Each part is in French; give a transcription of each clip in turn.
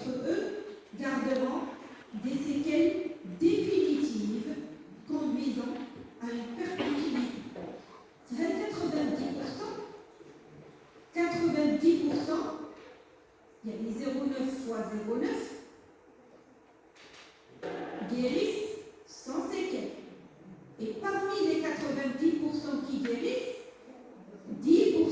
d'entre eux garderont des séquelles définitives conduisant à une perte d'utilité. C'est 90%, il y a les 0,9 fois 0,9 guérissent sans séquelles. Et parmi les 90% qui guérissent, 10%,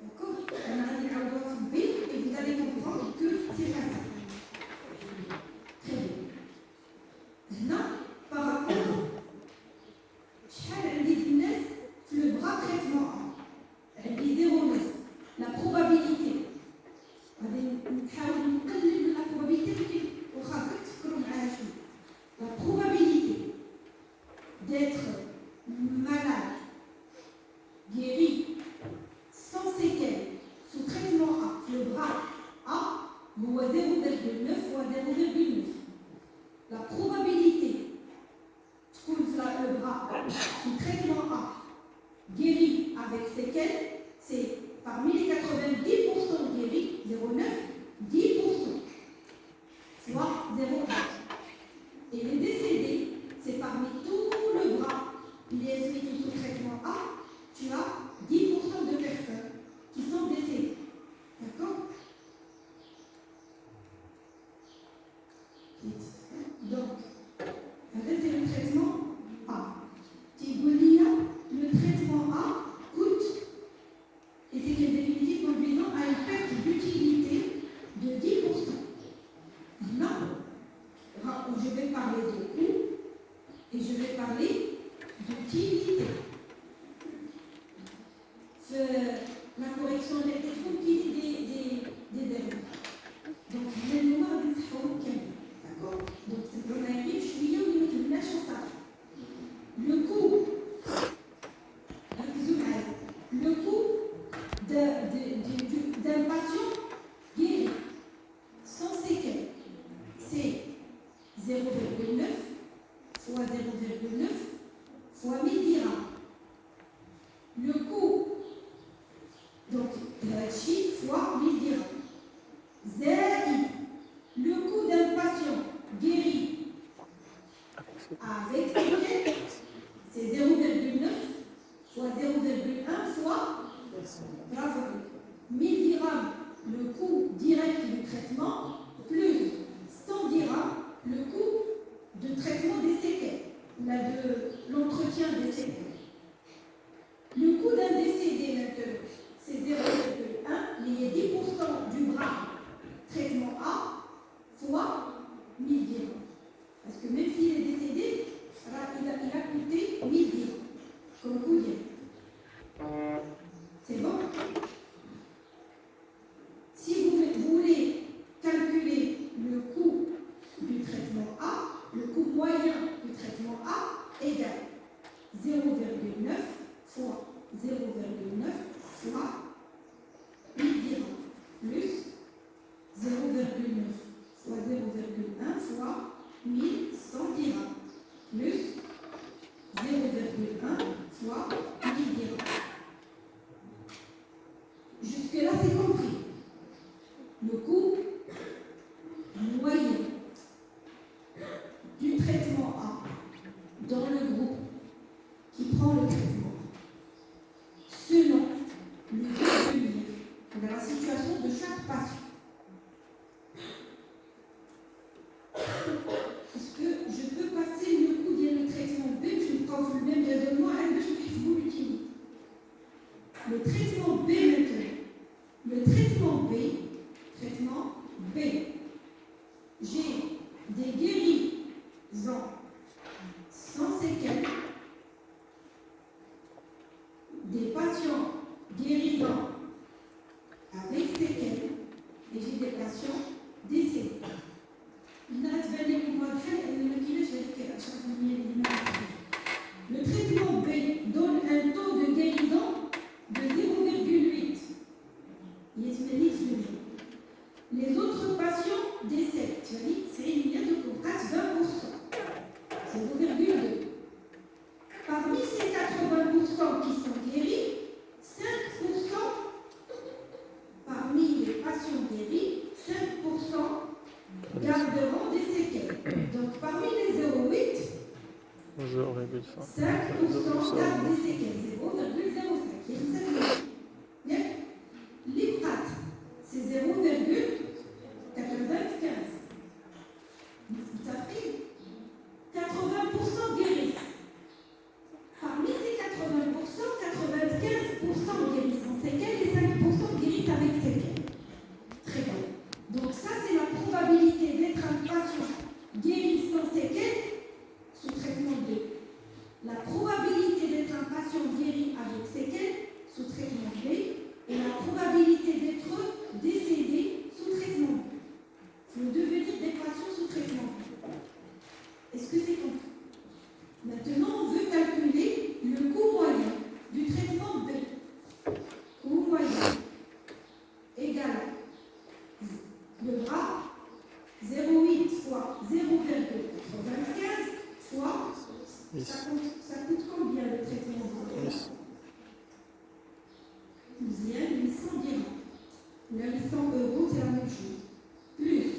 d'accord? On a des endroits B et vous allez comprendre que c'est facile. Très bien. Maintenant, par rapport, le bras traitement A, elle dit 0,9. La probabilité. La probabilité d'être malade, guéri, sans séquelles, sous traitement A, le bras A, 0,9 fois 0,9. La probabilité de le bras sous traitement A, guéri avec séquelles, c'est parmi les 90% guéris, 0,9, 10%, soit 0,1. Et les décédés, c'est parmi tout le bras, les suites sous traitement A, tu as 10% de personnes qui sont décédées. D'accord? Donc, c'est le traitement A. Tigolia, le traitement A coûte, et c'est une définitive conduisant à une perte d'utilité de 10%. Maintenant, je vais parler de coût et je vais parler d'utilité. La correction des des erreurs. Donc, les noirs des d'accord? Donc, c'est qu'on arrive, je suis une lâche en ça. Le coût d'un patient guéri sans séquelles, c'est 0,9 fois 0,9 fois 1000 dirhams. Le coût, donc, chiffre fois 1000 dirhams. Zaïd, le coût d'un patient guéri avec séquelles, c'est 0,9 fois 0,1 fois 1000 dirhams, le coût direct du traitement, plus 100 dirhams, le coût de traitement des séquelles, de l'entretien des séquelles. Le coût d'un décédé maintenant, c'est 0,1, il y a 10% du bras traitement A fois 1000 dirhams. Parce que même s'il est décédé, il a coûté 1000 dirhams comme coût direct. C'est bon? Si vous voulez calculer le coût du traitement A, le coût moyen du traitement A égale 0,9 fois 0,9 fois 1000 dirhams plus 0,9 fois 0,1 fois 1100 dirhams plus 0,1 fois 1000 dirhams. Jusque-là, c'est compris. Le coût moyen du traitement A dans le groupe qui prend le traitement selon le devenir de la situation de chaque patient. Est-ce que je peux passer le coût de le traitement B, je me prends le même raisonnement avec le l'utilité. Le traitement B maintenant. Le traitement B, j'ai des guérisons sans séquelles, des patients guérisants avec séquelles, et j'ai des patients décédés. Le traitement B donne un taux de guérison de 0,8. Les autres patients décèdent. C'est une ligne de contraste 20%. 0,2. Parmi ces 80% qui sont guéris, 5% garderont des séquelles. Donc parmi les 0,8, 5% gardent des séquelles, 0,05. Bien. L'hydrate, c'est 0,95. Ça fait 80% guérissent. Parmi ces 80%, 95% guérissent sans séquelles et 5% guérissent avec séquelles. Très bien. Donc ça, c'est la probabilité d'être un patient guéri sans séquelles sous traitement B. La probabilité d'être un patient guéri avec séquelles sous traitement B et la probabilité d'être décédé sous traitement B. Le devenir des patients sous traitement B. Est-ce que c'est compris? Maintenant, on veut calculer le coût moyen du traitement B. Coût moyen égal le bras 0,8 fois 0,95 fois ça coûte combien le traitement B? 800 dirhams. Là, 800 euros, c'est la même chose. Plus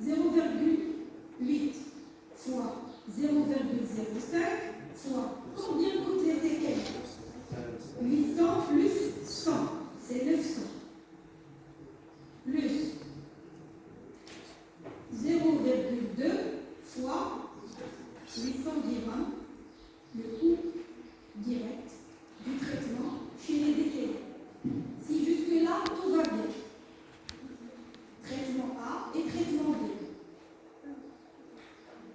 0,8 fois 0,05 fois combien coûtent les séquelles? 800 plus 100, c'est 900. Plus 0,2 fois 800 dirhams, le coût direct du traitement chez les décédés. Si jusque-là, tout va bien. Traitement A et traitement B.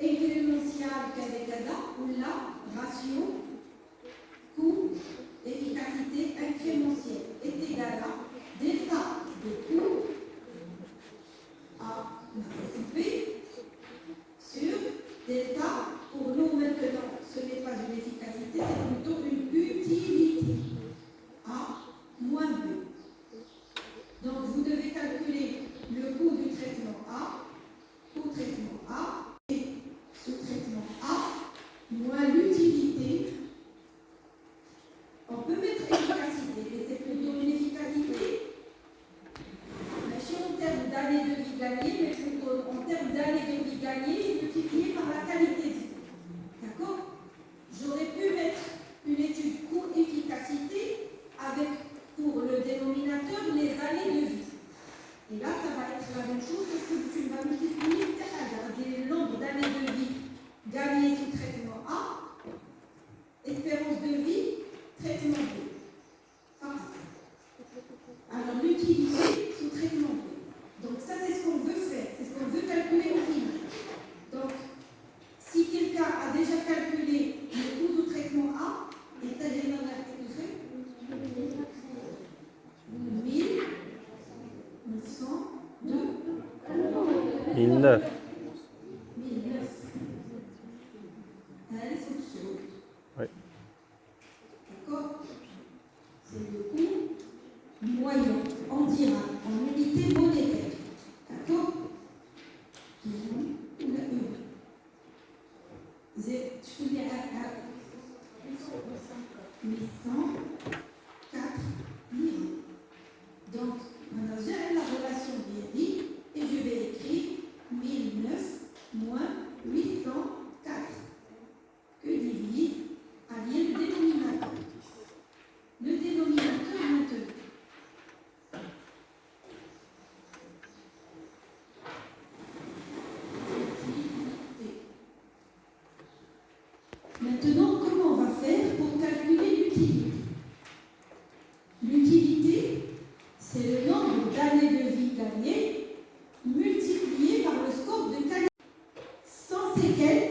Exponentielle Kadekada, ou la ratio coût-efficacité incrémentielle est égale à delta de coût A B sur delta, pour nous maintenant, ce n'est pas une efficacité, c'est plutôt une utilité. A moins B. Donc vous devez calculer le coût du traitement A, coût traitement A, et ce traitement A, moins l'utilité. On peut mettre efficacité, mais c'est plutôt une efficacité. Mais si en termes d'années de vie gagnées, mais plutôt en termes d'années de vie gagnées, multiplié par la qualité de vie. D'accord? J'aurais pu mettre une étude coût-efficacité avec, pour le dénominateur, les années de vie. Et là, ça va être la même chose parce que tu vas multiplier le nombre d'années de vie gagnées sous traitement A, espérance de vie, traitement B. Alors, l'utilité sous traitement B. Donc, ça, c'est ce qu'on veut faire, c'est ce qu'on veut calculer au final. Donc, si quelqu'un a déjà calculé le coût du traitement A, et tu as déjà calculé 1009. 1009. Allez, c'est sûr. Oui. D'accord? C'est le coût moyen en dirham, en unité monétaire. D'accord? Ou la euro. Je peux dire à 804 dirhams. Donc, maintenant, j'ai la relation BRI et je vais écrire 1009 moins 804 que divise à bien le dénominateur. Le dénominateur maintenant. Maintenant, comment on va faire pour calculer l'utilité? L'utilité, c'est le nombre d'années de vie gagnées multiplié par le score de qualité. Sans séquelles,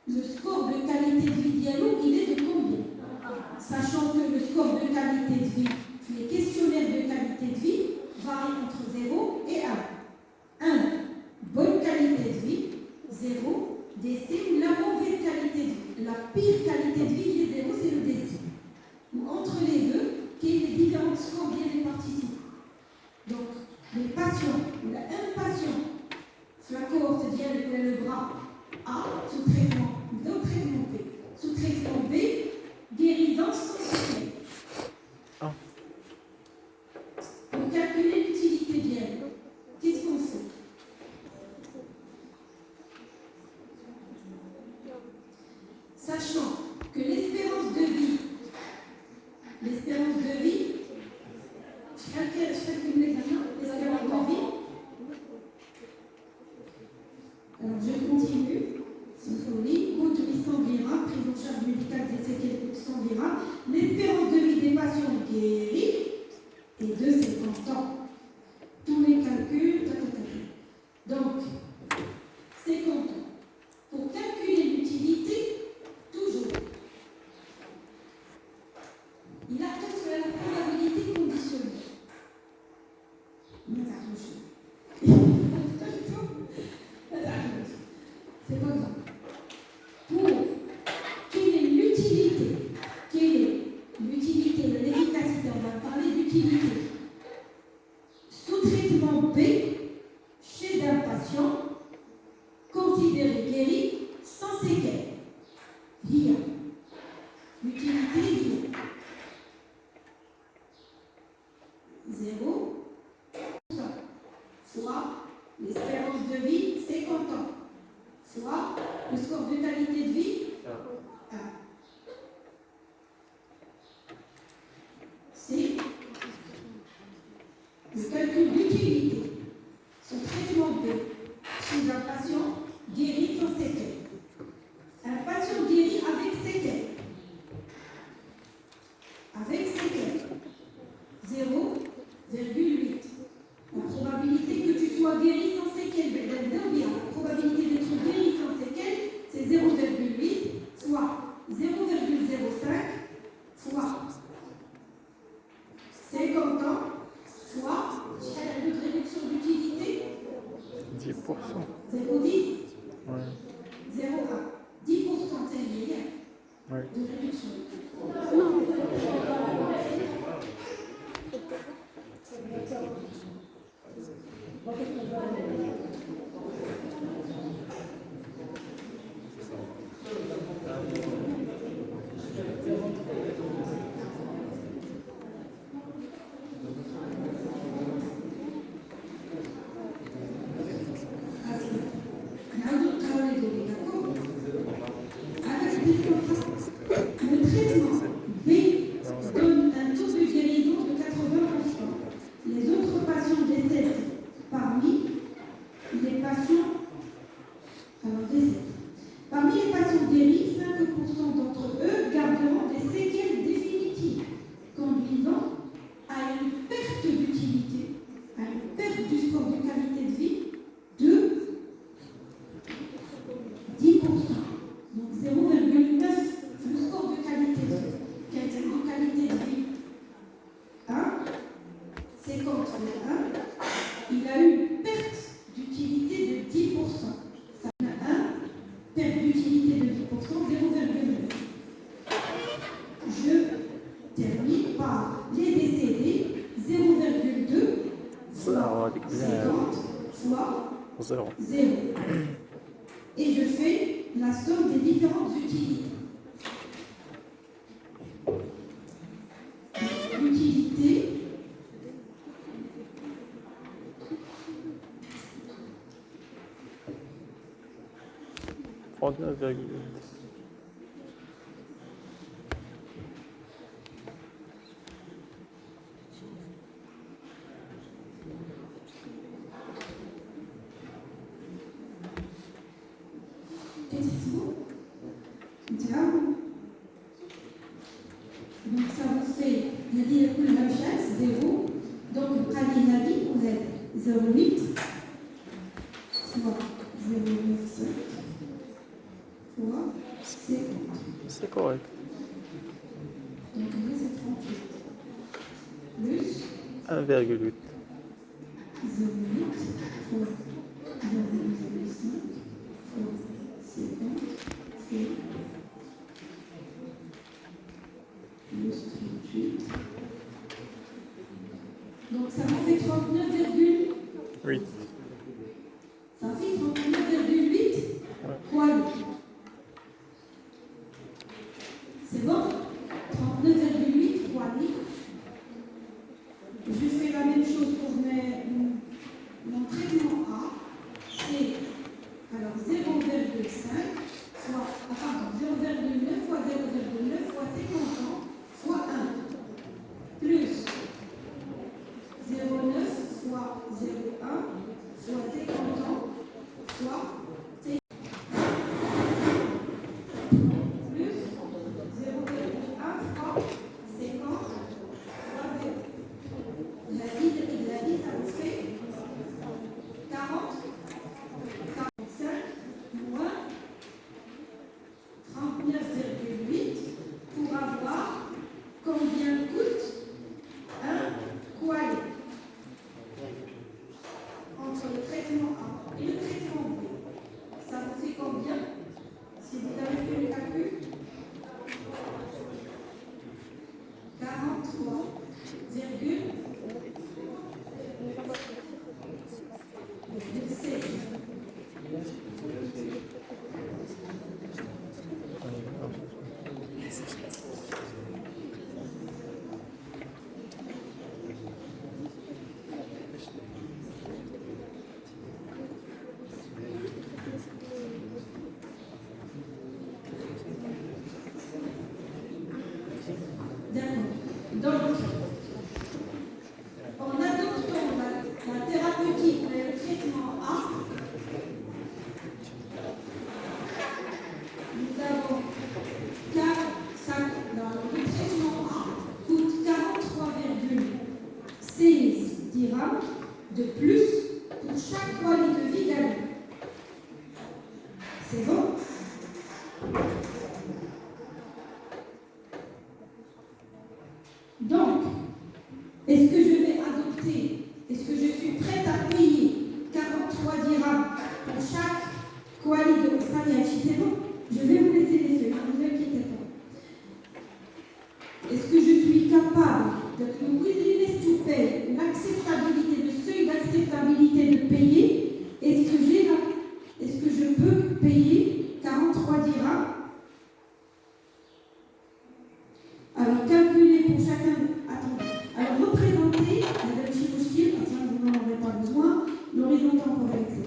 le score de qualité de vie dialogue, il est de combien? Sachant que le score de qualité de vie, les questionnaires de qualité de vie varient entre 0 et 1. 1, bonne qualité de vie. 0, décès ou la mauvaise qualité de vie. La pire qualité de vie qui est 0, c'est le décès. Ou entre les deux, quels sont les différents scores bien des participants. Donc, les patients, un patient, la cohorte vient le bras A, sous traitement, dans traitement B. Sous traitement B, guérison sans séquelles. Pour calculer l'utilité bien, qu'est-ce qu'on fait? l'espérance de vie. L'espérance de vie. Alors je continue. Symphonie, coût 800 dirhams, prise en charge médicale des séquelles coûte 100 dirhams. L'espérance de vie des patients guéris est de 50 ans. Tous les calculs, donc 50 ans. Pour calculer l'utilité, toujours, il attend sur la probabilité conditionnelle. C'est comme ça. Pour quelle est l'utilité de l'efficacité, on va parler d'utilité. Sous traitement B, chez un patient considéré guéri sans séquelles. L'IA. L'utilité l'IA. 0 fois l'espérance de vie, 50 ans, fois le score de qualité de vie, 1. C'est le calcul d'utilité. Son traitement B chez un patient guéri sans séquelles. Un patient guéri avec séquelles. Avec séquelles. 0,8. La probabilité que tu sois guéri sans séquelles, la probabilité d'être guéri sans séquelles, c'est 0,8 fois 0,05 fois 50 ans fois le de réduction d'utilité 10%. 0,10 Ouais. 0,1 10%, c'est un milliard Ouais. de réduction. Le traitement B donne un taux de guérison de 80%. Les autres patients décèdent parmi les patients Parmi les patients guéris, 5% d'entre eux garderont des séquelles définitives, conduisant à une perte d'utilité, à une perte du score de qualité de vie de 10%. Donc 0,9, le score de qualité de vie. Qualité de vie 1, 50 fois 1, il a eu une perte d'utilité de 10%. Ça a 1, perte d'utilité de 10%, 0,9. Je termine par les décédés, 0,2 fois 50 fois 0. Et je fais la somme des différentes utilités. L'utilité, donc ça vous fait, il y a dit la même chose, 0. Donc, le vie, on est 0,8 fois 0,95 fois 50. C'est correct. Donc, c'est 38. Plus 1,8. 0,8 fois 0,05 fois 50, c'est plus 38. Donc ça m'en fait 39,8. Oui. Ça fait 39,8 fois 8. C'est bon? 39,8 fois 8. Je fais la même chose pour mon traitement A. C'est alors 0,5 fois, pardon, 0,9 fois 0,9 fois 50 ans fois 1. Donc, en adoptant la thérapeutique, le traitement A, nous avons le traitement A coûte 43,16 dirhams de plus pour chaque mois de vie d'année. C'est bon? Donc, est-ce que je vais adopter, est-ce que je suis prête à payer 43 dirhams pour chaque quali de Samiachi? C'est bon? Je vais vous laisser les yeux, ne vous inquiétez pas. Est-ce que je suis capable d'être le willingness to pay, l'acceptabilité, le seuil d'acceptabilité de payer? Est-ce que je peux payer 43 dirhams? Alors, calculez pour chacun. Attendez. Alors, représentez, Madame Chibouchkil, parce que vous n'en aurez pas besoin, l'horizon temporel, etc.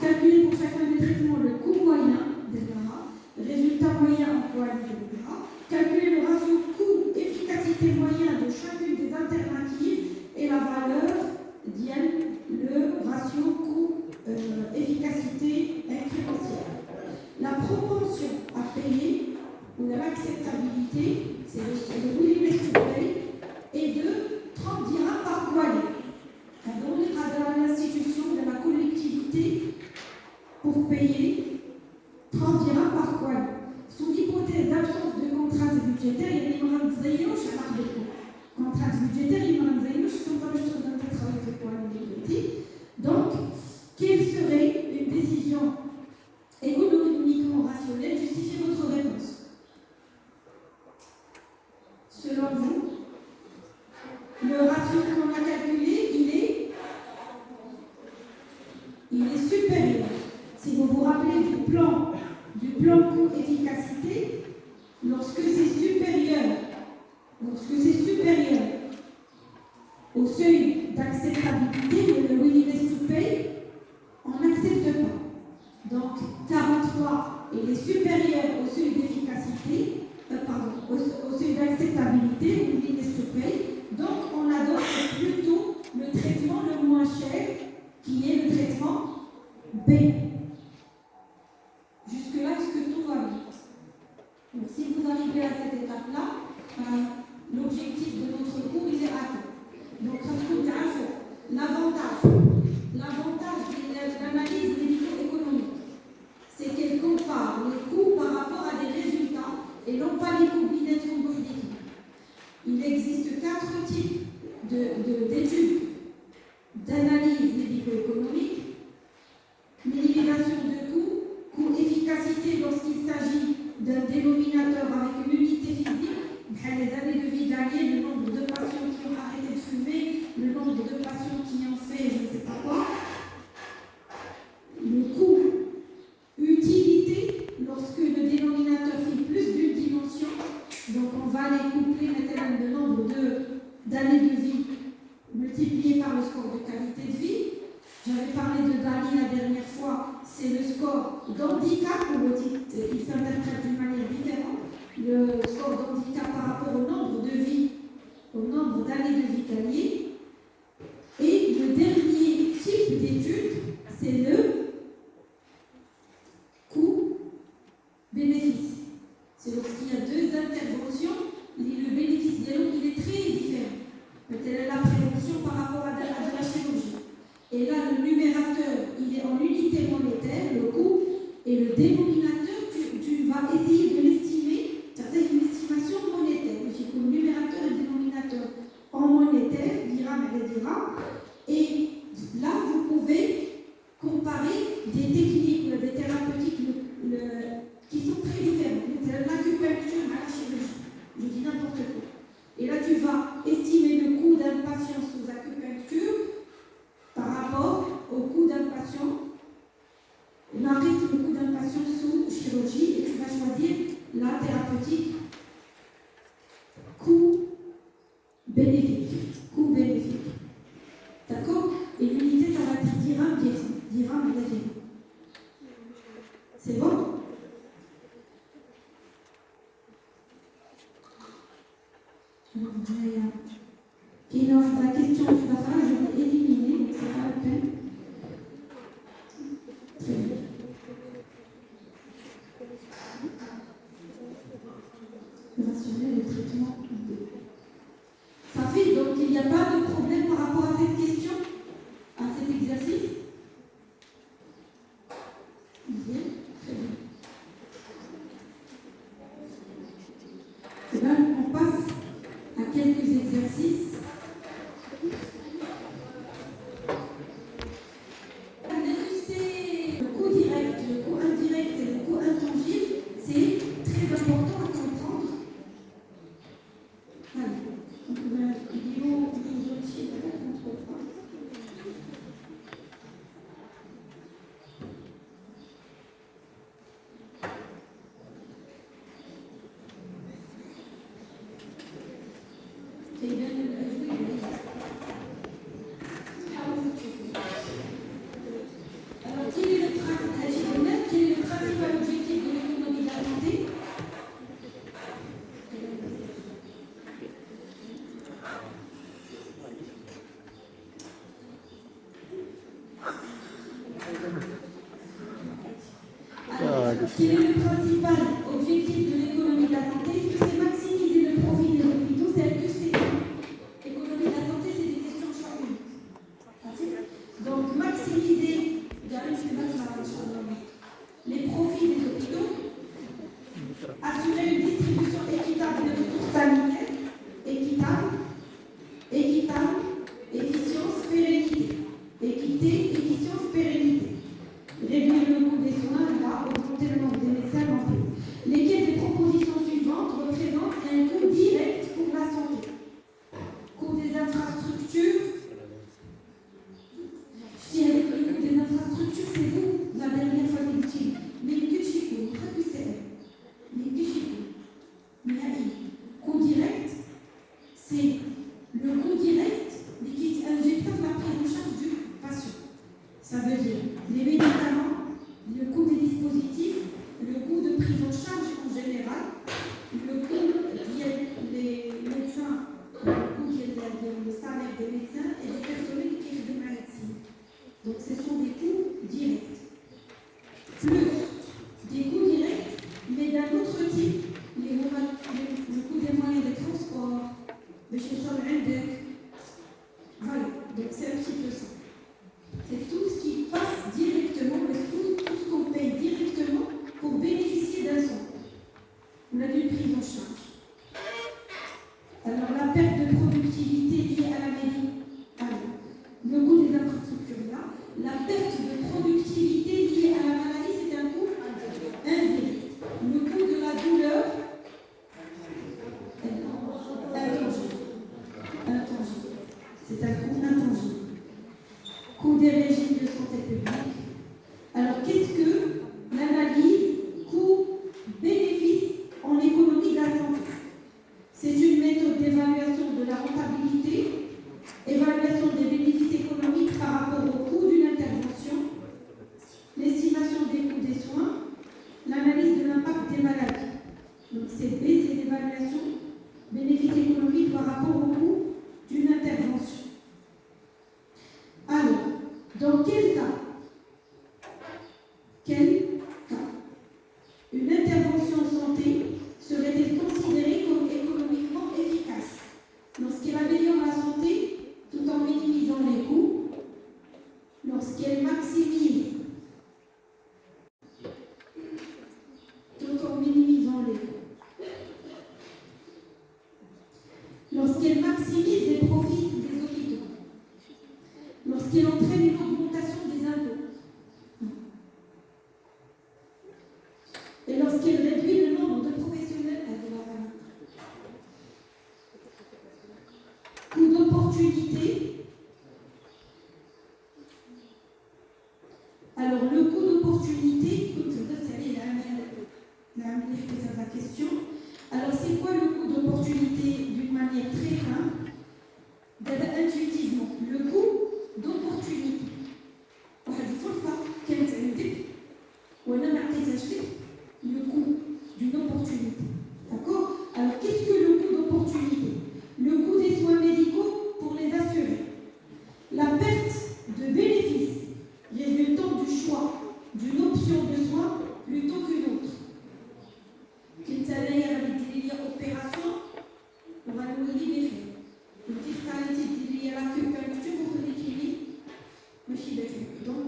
Calculez pour chacun des traitements le coût moyen, etc. Le résultat moyen en poids, etc. Calculez le ratio coût-efficacité moyen de chacune des alternatives et la valeur d'IEL, le ratio coût-efficacité incrémentielle. La propension à payer ou l'acceptabilité, c'est le willingness to pay, est de 30 dirhams par quali. Dans l'institution de la collectivité pour payer 30 dirhams par quali. Sous l'hypothèse d'absence de contraintes budgétaires, il y a des contraintes budgétaires, il y a donc, quelle serait une décision économiquement rationnelle? Justifiez votre réponse. Selon vous, le ratio qu'on a calculé, il est supérieur. Si vous vous rappelez du plan coût-efficacité, lorsque c'est supérieur au seuil d'acceptabilité, le willingness to pay, on n'accepte pas. Donc 43, il est supérieur au seuil d'efficacité, au seuil d'acceptabilité, le willingness to pay. Donc on adopte plutôt le traitement le moins cher, qui est le traitement B. Jusque-là, est-ce que tout va bien? Donc, si vous arrivez à cette étape-là, l'objectif de notre cours, il est atteint. Donc, l'avantage de l'analyse médico-économique, c'est qu'elle compare les coûts par rapport à des résultats et non pas les combinaisons d'équipes. Il existe 4 types d'études d'analyse médico-économique: l'élimination de coûts, coût-efficacité lorsqu'il s'agit d'un dénominateur avec une unité physique, les années de vie gagnées, le nombre de patients qui ont arrêté de fumer, le nombre de patients qui ont fait je ne sais pas quoi. Le coût utilité, lorsque le dénominateur fait plus d'une dimension, donc on va les coupler maintenant le nombre d'années de vie multiplié par le score de qualité de vie. J'avais parlé de Dali la dernière fois, c'est le score d'handicap, il s'interprète d'une manière différente. Le score d'handicap par rapport au nombre de vies, au nombre d'années de vie gagnées. Et le dernier type d'étude, c'est le coût-bénéfice. C'est lorsqu'il y a 2 interventions, le bénéfice il est très différent. Peut-être la prévention par rapport à de la chirurgie. Et là, le numérateur, il est en unité monétaire, le coût, et le dénominateur, tu vas essayer de l'estimer, c'est-à-dire une estimation monétaire. J'ai comme numérateur et dénominateur en monétaire, dirham et dirham. Et là, vous pouvez comparer des techniques, des thérapeutiques qui sont très différentes. C'est l'acupuncture à la chirurgie. Je dis n'importe quoi. Et là, tu vas bénéfique, coût bénéfique. D'accord? Et l'unité, ça va être dirham, dirham, dirham. C'est bon? Et dans la question du Bafara, je vais éliminer, donc c'est pas la peine. Très bien. Rationnel et traitement. Ça fait donc il n'y a pas de problème par rapport à cette question, à cet exercice. Bien, très bien. Et là, on passe à quelques exercices. Le coût direct, le coût indirect et le coût intangible, c'est très important à comprendre. Voilà. Donc, il faut vérifier de la contrôle. Alors, quel est le principal objectif de l'économie de la santé? Alors, quel est le principal objectif de l'économie de la santé? Est-ce que c'est maximiser le profit des hôpitaux? C'est que c'est l'économie de la santé, c'est des questions choix uniques. Donc, maximiser les profits des hôpitaux, assurer une distribution équitable de ressources sanitaires, équitable, efficience, pérennité. Équité, efficience, pérennité. Réduire le coût des soins, là, augmenter le nombre des médecins en pays. Lesquelles des propositions suivantes représentent un coût direct pour la santé? Coût des infrastructures. Je dis avec le coût des infrastructures, c'est vous, la dernière fois que vous dites. Mais que chico, pas que c'est. Mais que chico. Mais coût direct, c'est le coût direct liquide injectable la prise en charge du patient. Ça veut dire les médicaments, le coût des dispositifs, le coût de prise en charge en général, le coût des médecins, le coût le salaire des médecins et des personnels qui font des maladies. Donc ce sont des coûts directs. Plus des coûts directs, mais d'un autre type, le coût des moyens de transport, de chez soi, voilà, donc c'est un petit peu ça. C'est tout ce qui passe directement, tout ce qu'on paye directement pour bénéficier d'un soin. On a une prise en charge. Alors la perte de productivité liée à la maladie, le coût des infrastructures là, la perte de productivité liée à la maladie, c'est un coût indirect. Le coût de la douleur, intangible. C'est un coût intangible. Coût des régimes de santé publique. Alors, qu'est-ce que l'analyse coût-bénéfice en économie de la santé? C'est une méthode d'évaluation de la rentabilité, évaluation des bénéfices économiques par rapport au coût d'une intervention, l'estimation des coûts des soins, l'analyse de l'impact des maladies. Donc, c'est B, c'est l'évaluation bénéfices économiques par rapport au coût d'une intervention. Alors, dans quel cas une intervention en santé serait-elle considérée comme économiquement efficace lorsqu'elle améliore la santé tout en minimisant les coûts, lorsqu'elle maximise tout en minimisant les coûts, lorsqu'elle maximise les profits des hôpitaux, lorsqu'elle entraîne une augmentation des impôts, et lorsqu'elle réduit le nombre de professionnels à devoir. Coût d'opportunité. Alors, le coût d'opportunité, la question. Alors, c'est quoi le coût d'opportunité d'une manière très simple? Donc,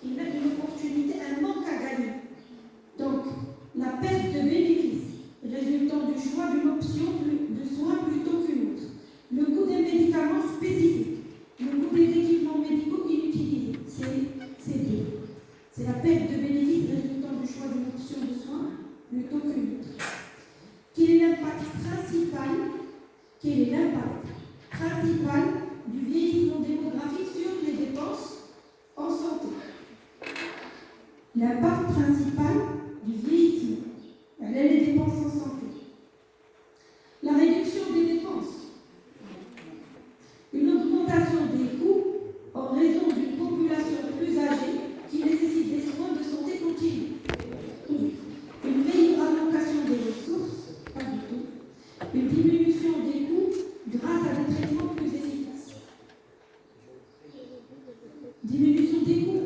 il y a une opportunité, un manque à gagner. Donc, la perte de bénéfices résultant du choix d'une option de soins plutôt qu'une autre. Le coût des médicaments spécifiques, le coût des équipements médicaux inutilisés, c'est deux. C'est la perte de bénéfices résultant du choix d'une option de soins plutôt qu'une autre. Quel est l'impact principal du vieillissement démographique sur les dépenses en santé? L'impact principal du vieillissement, les dépenses en santé. La réduction des dépenses. Une augmentation des coûts en raison d'une population plus âgée qui nécessite des soins de santé continue. Une meilleure allocation des ressources, pas du tout. Une diminution des coûts grâce à des traitements plus efficaces. Diminution des coûts.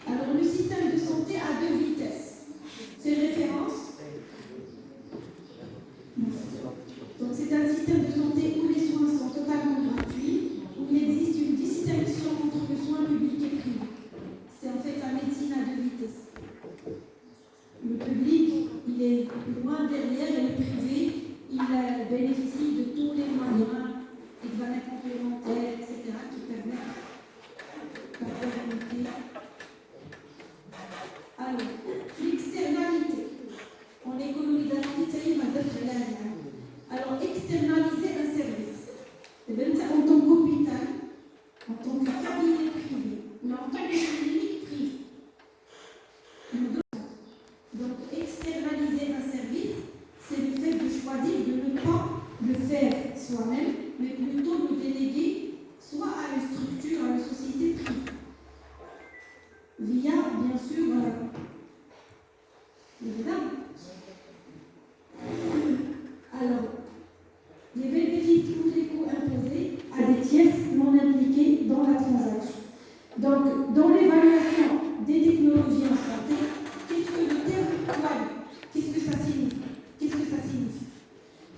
Alors, le système de santé a deux vitesses. Ses références. Donc, c'est un système de santé où les soins sont totalement gratuits, où il existe une distinction entre le soin public et privé. C'est en fait la médecine à deux vitesses. Le public, il est loin derrière, et le privé, il bénéficie de tous les moyens, examens complémentaires, etc., qui permettent la pérennité. Alors, l'externalité. En économie de la santé, ça y est, alors, externaliser un service. En tant qu'hôpital, en tant que cabinet privé, mais en tant que clinique privée. Donc, externaliser un service, c'est le fait de choisir de ne pas le faire soi-même, mais plutôt le déléguer soit à une structure, à une société privée. Via, bien sûr, évidemment. Alors, les bénéfices ou les coûts imposés à des tierces non impliqués dans la transaction. Donc, dans l'évaluation des technologies en santé, qu'est-ce que le terme value? Qu'est-ce que ça signifie?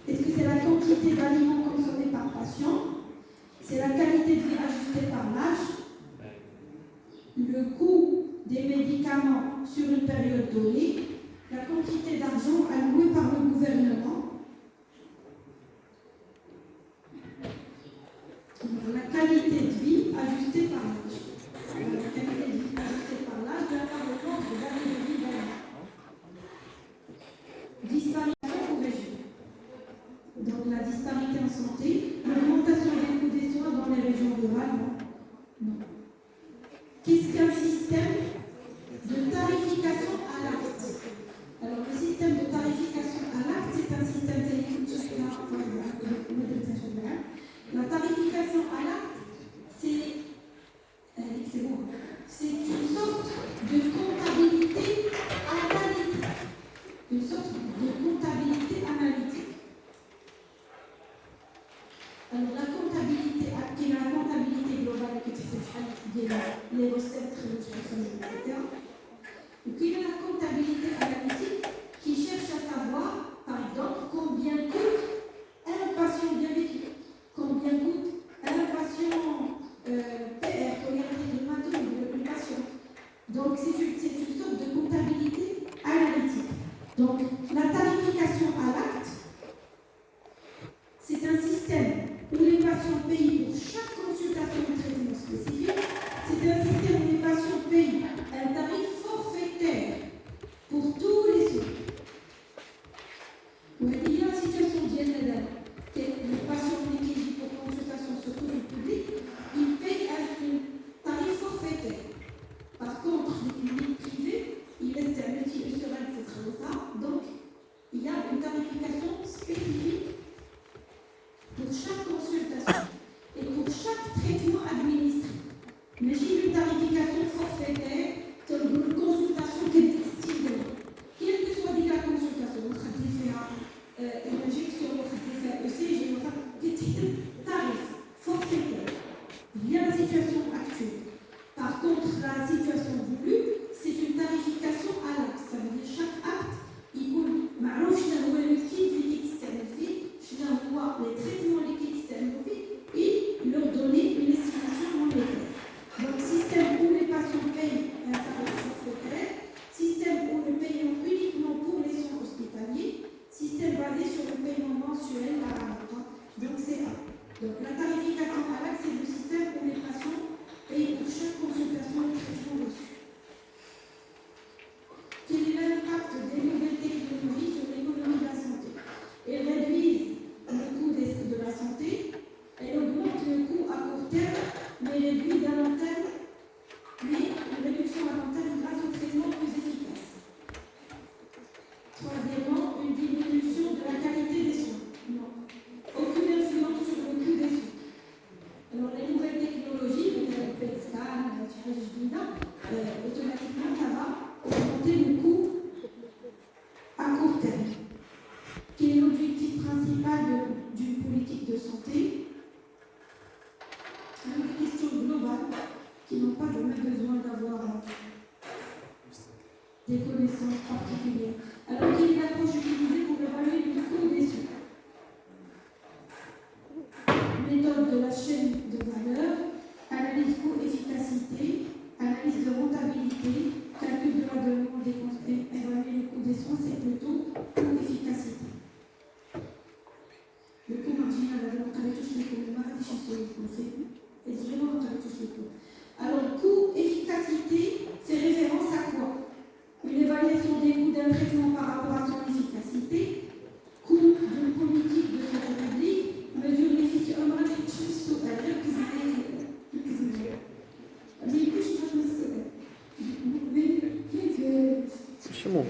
Est-ce que c'est la quantité d'aliments consommés par patient? C'est la qualité de vie ajustée par l'âge? Le coût des médicaments sur une période donnée? La quantité d'argent allouée par le gouvernement? La qualité de vie ajustée par l'âge. La qualité de vie ajustée par l'âge doit avoir le nombre d'années de vie d'un. Disparition ou région. Donc la disparité en santé, l'augmentation des coûts des soins dans les régions rurales, non. Qu'est-ce qu'un système de tarification à l'acte? Alors le système de tarification à l'acte, c'est un système la tarification à l'acte, c'est une sorte de comptabilité analytique. Une sorte de comptabilité analytique. Alors la comptabilité, qui est la comptabilité globale, qui est les recettes, etc. Et puis il y a la comptabilité analytique qui cherche à savoir, par exemple, combien coûte un patient diabétique. Combien coûte un patient PR, polyarthrite rhumatoïde, une patient. Donc, c'est une sorte de comptabilité analytique. Donc, la tarification à l'acte, c'est un système où les patients payent pour chaque consultation de traitement spécifique. C'est un système où les patients payent un tarif forfaitaire pour tous les soins. Il y a une situation générale. Les patients qui pour consultation, surtout du public, ils payent un tarif forfaitaire. Par contre, les cliniques privées, ils laissent un multi-usurel, c'est ça. Donc, il y a une tarification spécifique pour chaque consultation et pour chaque traitement administré. Mais j'ai une tarification forfaitaire sur une consultation qui est style. Quelle que soit la consultation, on va faire une injection, on va faire ECG, on va faire tarif forfaitaire. Il y a la situation actuelle. Par contre, la situation voulue, c'est une tarification à l'acte. Ça veut dire chaque acte, il coûte. Mais alors, je n'ai pas le type Donc la tarification à l'acte, c'est le système où les patients payent pour chaque consultation et traitement reçu. Quel est l'impact des nouvelles technologies sur l'économie de la santé? Elles réduisent le coût de la santé, elles augmentent le coût à court terme, mais réduisent à long terme, mais une réduction à long terme grâce au traitement plus efficace. Troisièmement, une diminution de la qualité des soins. Non. Aucune influence sur le coût des soins. Alors les nouvelles technologies, vous avez le PET scan, le tirage d'INA, automatiquement ça va augmenter le coût à court terme. Quel est l'objectif principal d'une politique de santé? Des questions globales qui n'ont pas vraiment besoin d'avoir des connaissances particulières. Alors, quelle est l'approche utilisée pour évaluer le coût des soins? Méthode de la chaîne de valeur, analyse coût-efficacité, analyse de rentabilité, calcul de la demande des comptes et évaluer le coût des soins, c'est plutôt coût-efficacité. Le coût marginal, alors, on touche les coûts, c'est vraiment on touche les coûts. Alors, coût-efficacité, c'est référence à quoi? Une évaluation des coûts d'un traitement par rapport à son efficacité, coût d'une politique de santé publique, mesure l'efficacité. почему?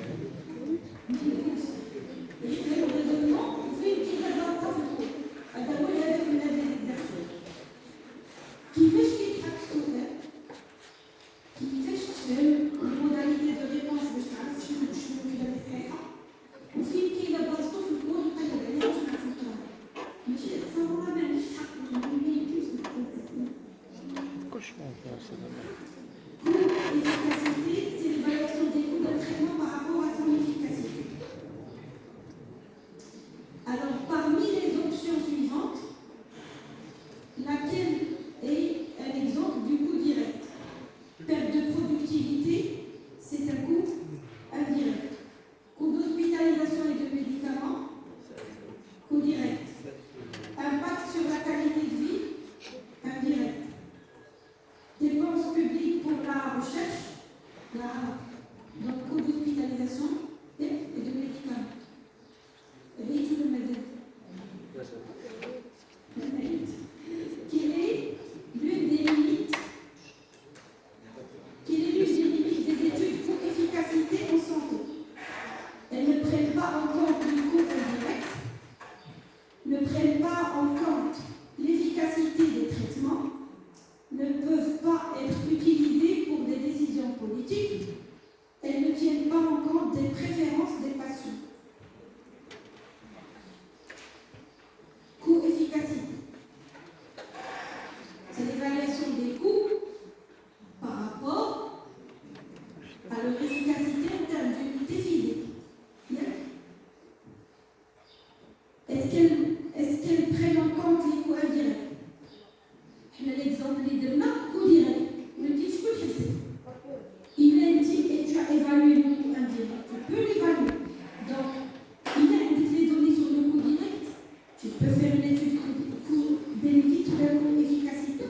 Efficacité, c'est l'évaluation des coûts d'un traitement par rapport à son efficacité. Alors, parmi les options suivantes, laquelle est un exemple du coût direct? Perte de productivité, c'est un coût indirect. Coût d'hospitalisation et de médicaments, coût direct. Impact sur la qualité de vie, indirect. Dépenses publiques pour la recherche, donc coût d'hospitalisation et de médicaments. Quelle est l'une des limites des études pour efficacité en santé? Elles ne prennent pas en compte le coût indirect, ne prennent pas en compte l'efficacité des traitements, ne peuvent pas être utilisées pour des décisions politiques, elles ne tiennent pas en compte des préférences des patients. Coût-efficacité. C'est l'évaluation des coûts par rapport à leur efficacité en termes d'unité physique. Est-ce qu'elles prennent en compte les coûts indirects? L'exemple de là, coût direct. Ne dis ce que je sais. Il est dit et tu as évalué le coût indirect. Tu peux l'évaluer. Donc, il a indiqué les données sur le coût direct. Tu peux faire une étude coût-bénéfice ou la coût-efficacité.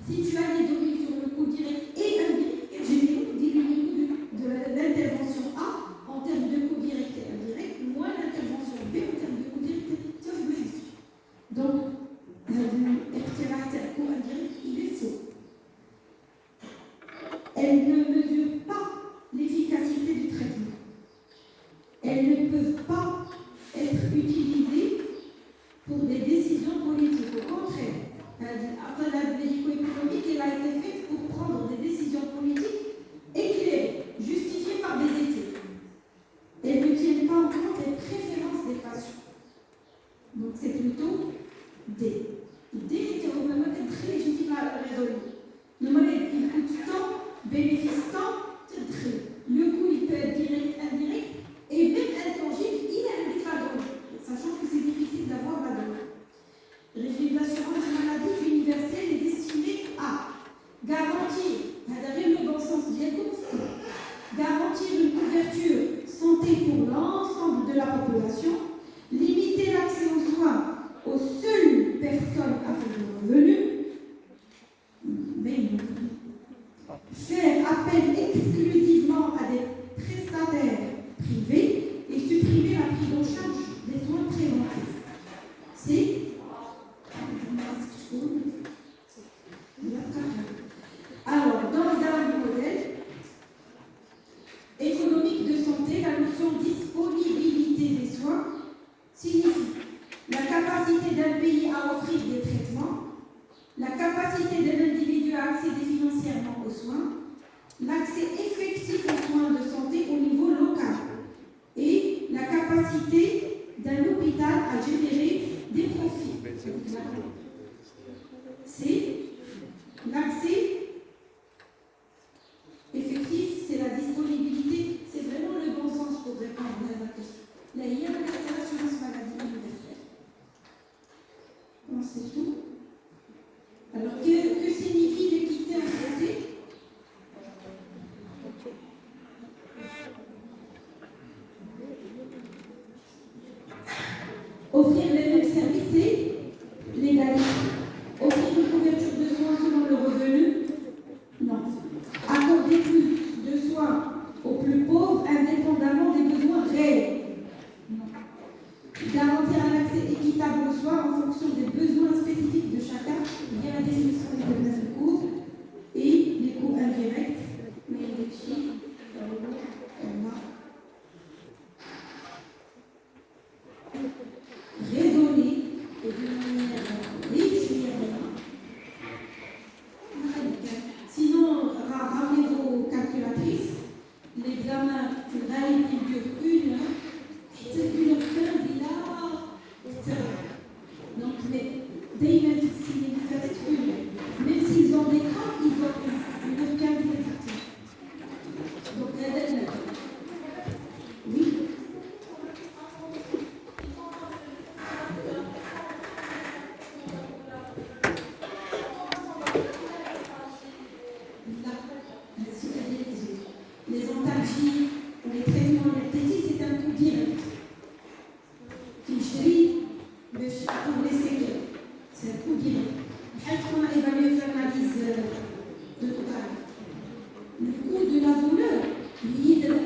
Si tu as les données sur le coût direct et indirect, j'ai diminué le coût de l'intervention A en termes de coût direct et indirect, moins l'intervention B en termes de coût direct et indirect. Donc, le coût indirect, il est faux. Elles ne mesurent pas l'efficacité du traitement. Elles ne peuvent pas être utilisées pour des décisions politiques. Au contraire, après la médico-économique, elle a été faite pour prendre des décisions politiques éclairées, justifiées par des études. Elles ne tiennent pas en compte les préférences des patients. Donc c'est plutôt D. D était au moment très légitime à résoudre. Le modèle, il coûte tant, bénéfice tant, c'est très. Le coût, il peut être direct, indirect, et même intangible, il indique la donnée, sachant que c'est difficile d'avoir la donnée. Régime d'assurance maladie universelle est destiné à garantir, dans le bon sens la prise en charge des soins préventifs. C'est alors, dans un modèle économique de santé, la notion de disponibilité des soins signifie la capacité d'un pays à offrir des traitements, la capacité d'un individu à accéder financièrement aux soins, l'accès effectif aux soins de santé au niveau local et la capacité d'un hôpital à générer des profits. C'est l'accès effectif, c'est la disponibilité, c'est vraiment le bon sens pour répondre à la question. Là, il y a l'assurance maladie universelle. Bon, c'est tout. Alors, que signifie l'équité en santé? Offrir les mêmes services, c'est l'égalité. Offrir une couverture de soins selon le revenu? Non. Accorder plus de soins aux plus pauvres indépendamment des besoins réels? Non. Garantir un accès équitable aux soins en fonction des besoins spécifiques de chacun via la définition des besoins de coûts et les coûts indirects, mais les chiffres, raisonner et d'une manière réfléchie. Sinon, ramenez vos calculatrices. L'examen, il dure 1 heure. C'est 1h15, il a. Donc, dès même si vous faites 1 heure, même s'ils ont des crampes, ils ont 1h15 d'effectif. Donc, oui. Les antalgies ou les traitements anesthésiques, c'est un coût direct. Ficherie, pour les séquelles, c'est un coût direct. Est-ce qu'on a évalué l'analyse de total? Le coût de la douleur lié de la